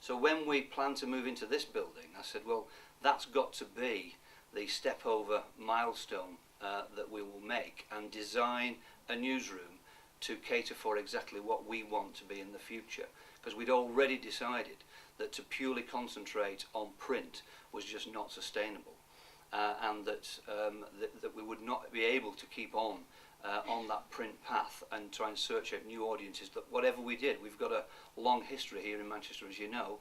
So when we planned to move into this building, I said, well, that's got to be the step over milestone that we will make, and design a newsroom to cater for exactly what we want to be in the future. Because we'd already decided that to purely concentrate on print was just not sustainable, and that we would not be able to keep on that print path and try and search out new audiences. That whatever we did, we've got a long history here in Manchester, as you know,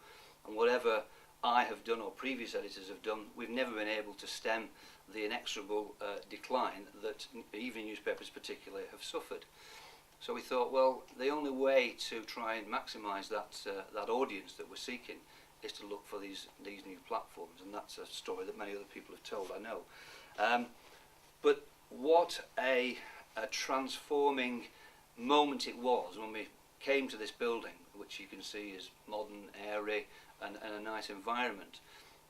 and whatever I have done or previous editors have done, we've never been able to stem the inexorable decline that evening newspapers particularly have suffered. So we thought, well, the only way to try and maximise that audience that we're seeking is to look for these new platforms, and that's a story that many other people have told, I know. But what a transforming moment it was when we came to this building, which you can see is modern, airy, and a nice environment.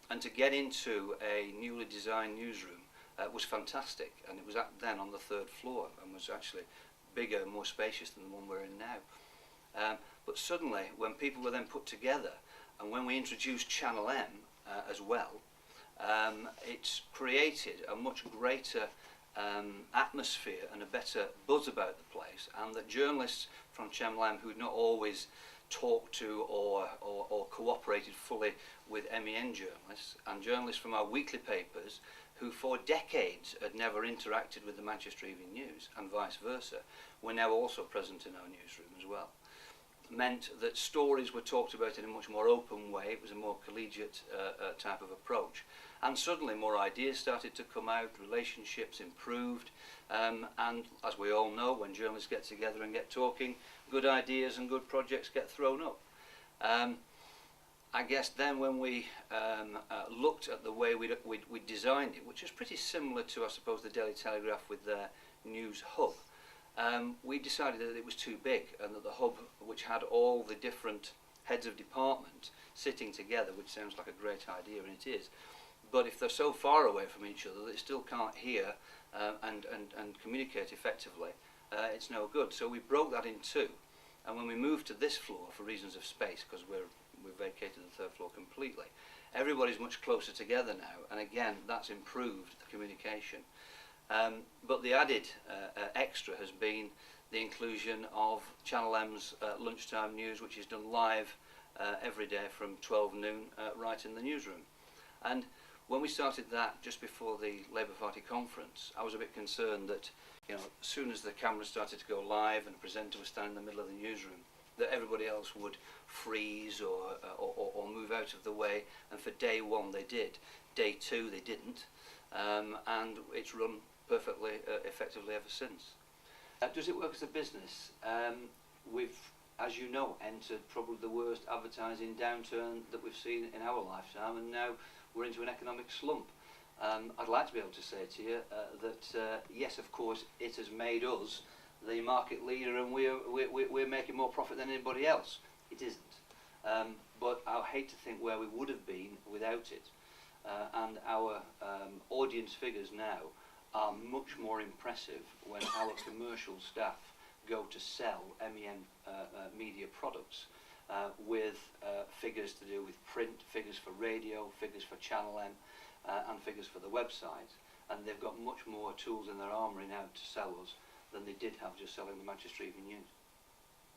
And to get into a newly designed newsroom was fantastic, and it was then on the 3rd floor and was actually bigger and more spacious than the one we're in now. But suddenly, when people were then put together, and when we introduced Channel M as well, it's created a much greater atmosphere and a better buzz about the place, and that journalists from Channel M who'd not always talked to or cooperated fully with M.E.N journalists, and journalists from our weekly papers who for decades had never interacted with the Manchester Evening News, and vice versa, were now also present in our newsroom as well. Meant that stories were talked about in a much more open way. It was a more collegiate type of approach, and suddenly more ideas started to come out, relationships improved, and as we all know, when journalists get together and get talking, good ideas and good projects get thrown up. I guess then when we looked at the way we designed it, which is pretty similar to, I suppose, the Daily Telegraph with their news hub, we decided that it was too big, and that the hub, which had all the different heads of department sitting together, which sounds like a great idea, and it is, but if they're so far away from each other that they still can't hear and communicate effectively, it's no good. So we broke that in two, and when we moved to this floor for reasons of space, because we've vacated the 3rd floor completely, everybody's much closer together now, and again that's improved the communication. But the added extra has been the inclusion of Channel M's lunchtime news, which is done live every day from 12 noon right in the newsroom. And when we started that just before the Labour Party conference, I was a bit concerned that, you know, as soon as the camera started to go live and a presenter was standing in the middle of the newsroom, that everybody else would freeze or move out of the way, and for day one they did. Day two they didn't, and it's run perfectly effectively ever since. Does it work as a business? We've, as you know, entered probably the worst advertising downturn that we've seen in our lifetime, and now we're into an economic slump. I'd like to be able to say to you that yes, of course, it has made us the market leader, and we're making more profit than anybody else. It isn't. But I hate to think where we would have been without it. And our audience figures now are much more impressive when our commercial staff go to sell M.E.N media products with figures to do with print, figures for radio, figures for Channel M, and figures for the website. And they've got much more tools in their armoury now to sell us than they did have just selling the Manchester Evening News.